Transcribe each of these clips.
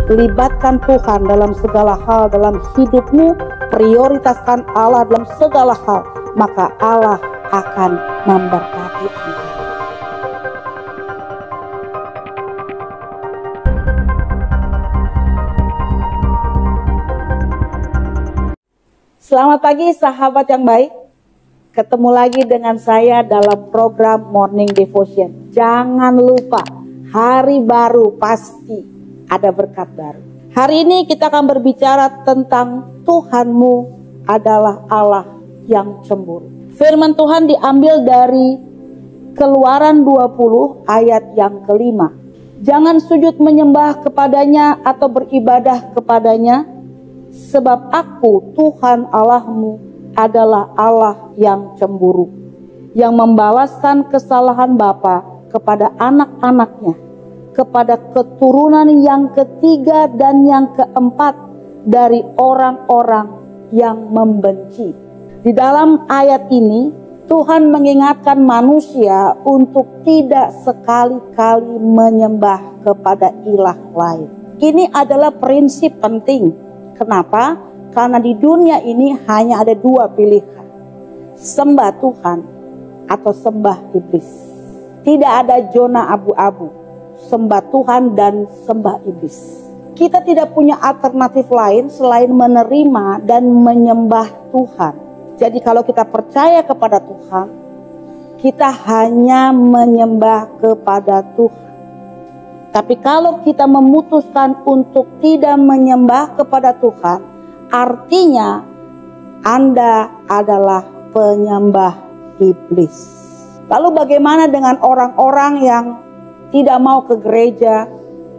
libatkan Tuhan dalam segala hal dalam hidupmu, prioritaskan Allah dalam segala hal, maka Allah akan memberkati Anda. Selamat pagi sahabat yang baik. Ketemu lagi dengan saya dalam program Morning Devotion. Jangan lupa, hari baru pasti ada berkat baru. Hari ini kita akan berbicara tentang Tuhanmu adalah Allah yang cemburu. Firman Tuhan diambil dari Keluaran 20 ayat yang kelima. Jangan sujud menyembah kepadanya atau beribadah kepadanya, sebab aku Tuhan Allahmu adalah Allah yang cemburu, yang membalaskan kesalahan bapa kepada anak-anaknya, kepada keturunan yang ketiga dan yang keempat dari orang-orang yang membenci. Di dalam ayat ini Tuhan mengingatkan manusia untuk tidak sekali-kali menyembah kepada ilah lain. Ini adalah prinsip penting. Kenapa? Karena di dunia ini hanya ada dua pilihan. Sembah Tuhan atau sembah iblis. Tidak ada zona abu-abu. Sembah Tuhan dan sembah iblis. Kita tidak punya alternatif lain selain menerima dan menyembah Tuhan. Jadi kalau kita percaya kepada Tuhan, kita hanya menyembah kepada Tuhan. Tapi kalau kita memutuskan untuk tidak menyembah kepada Tuhan, artinya Anda adalah penyembah iblis. Lalu bagaimana dengan orang-orang yang tidak mau ke gereja,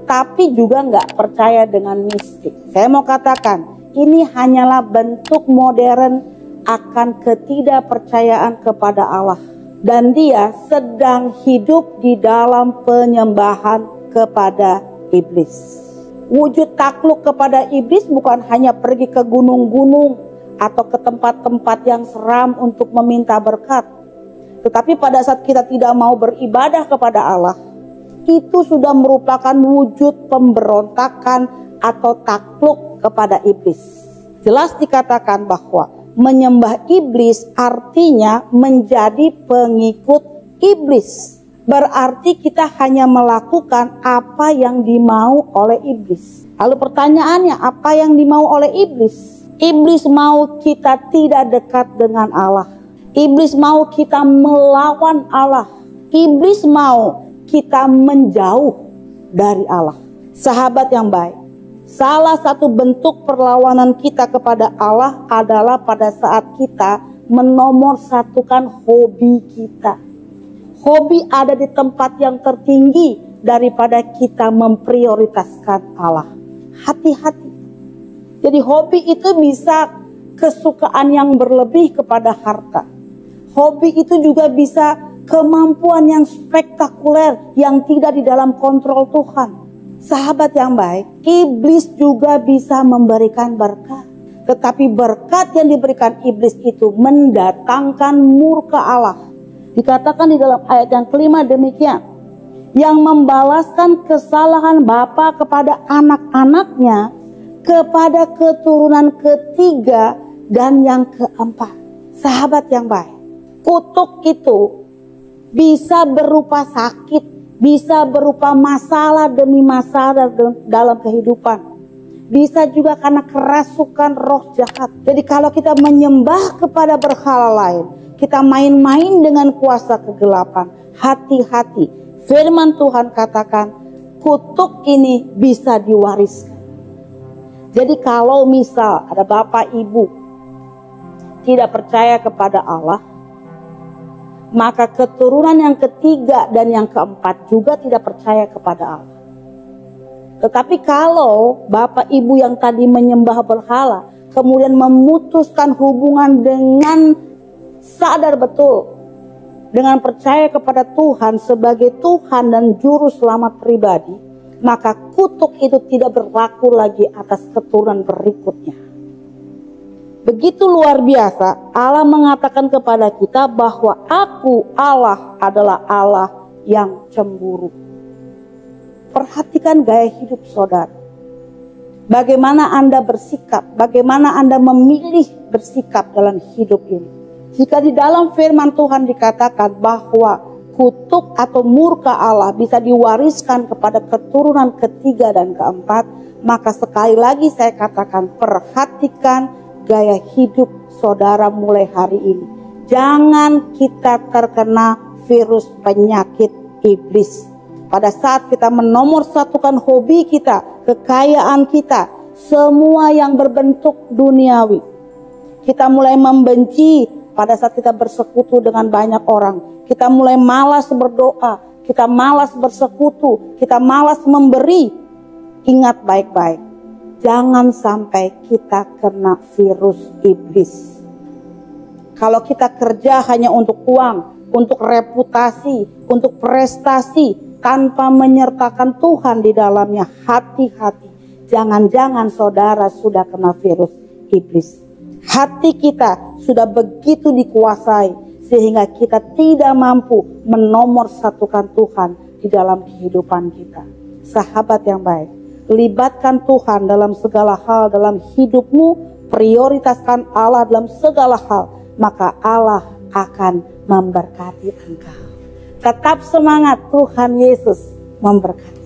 tapi juga nggak percaya dengan mistik? Saya mau katakan, ini hanyalah bentuk modern akan ketidakpercayaan kepada Allah. Dan dia sedang hidup di dalam penyembahan kepada iblis. Wujud takluk kepada iblis bukan hanya pergi ke gunung-gunung atau ke tempat-tempat yang seram untuk meminta berkat. Tetapi pada saat kita tidak mau beribadah kepada Allah, itu sudah merupakan wujud pemberontakan atau takluk kepada iblis. Jelas dikatakan bahwa menyembah iblis artinya menjadi pengikut iblis. Berarti kita hanya melakukan apa yang dimau oleh iblis. Lalu pertanyaannya, apa yang dimau oleh iblis? Iblis mau kita tidak dekat dengan Allah. Iblis mau kita melawan Allah. Iblis mau kita menjauh dari Allah. Sahabat yang baik, salah satu bentuk perlawanan kita kepada Allah adalah pada saat kita menomorsatukan hobi kita. Hobi ada di tempat yang tertinggi daripada kita memprioritaskan Allah. Hati-hati. Jadi hobi itu bisa kesukaan yang berlebih kepada harta. Hobi itu juga bisa kemampuan yang spektakuler yang tidak di dalam kontrol Tuhan. Sahabat yang baik, iblis juga bisa memberikan berkat. Tetapi berkat yang diberikan iblis itu mendatangkan murka Allah. Dikatakan di dalam ayat yang kelima demikian, yang membalaskan kesalahan bapa kepada anak-anaknya, kepada keturunan ketiga dan yang keempat. Sahabat yang baik, kutuk itu bisa berupa sakit, bisa berupa masalah demi masalah dalam kehidupan. Bisa juga karena kerasukan roh jahat. Jadi kalau kita menyembah kepada berhala lain, kita main-main dengan kuasa kegelapan, hati-hati. Firman Tuhan katakan, kutuk ini bisa diwariskan. Jadi kalau misal ada bapak ibu tidak percaya kepada Allah, maka keturunan yang ketiga dan yang keempat juga tidak percaya kepada Allah. Tetapi kalau bapak ibu yang tadi menyembah berhala, kemudian memutuskan hubungan dengan sadar betul, dengan percaya kepada Tuhan sebagai Tuhan dan Juru Selamat pribadi, maka kutuk itu tidak berlaku lagi atas keturunan berikutnya. Begitu luar biasa, Allah mengatakan kepada kita bahwa aku Allah adalah Allah yang cemburu. Perhatikan gaya hidup saudara. Bagaimana Anda bersikap, bagaimana Anda memilih bersikap dalam hidup ini. Jika di dalam firman Tuhan dikatakan bahwa kutuk atau murka Allah bisa diwariskan kepada keturunan ketiga dan keempat, maka sekali lagi saya katakan, perhatikan gaya hidup saudara mulai hari ini. Jangan kita terkena virus penyakit iblis. Pada saat kita menomorsatukan hobi kita, kekayaan kita, semua yang berbentuk duniawi. Kita mulai membenci pada saat kita bersekutu dengan banyak orang. Kita mulai malas berdoa, kita malas bersekutu, kita malas memberi. Ingat baik-baik, jangan sampai kita kena virus iblis. Kalau kita kerja hanya untuk uang, untuk reputasi, untuk prestasi, tanpa menyertakan Tuhan di dalamnya, hati-hati. Jangan-jangan saudara sudah kena virus iblis. Hati kita sudah begitu dikuasai sehingga kita tidak mampu menomorsatukan Tuhan di dalam kehidupan kita. Sahabat yang baik, libatkan Tuhan dalam segala hal dalam hidupmu, prioritaskan Allah dalam segala hal, maka Allah akan memberkati engkau. Tetap semangat, Tuhan Yesus memberkati.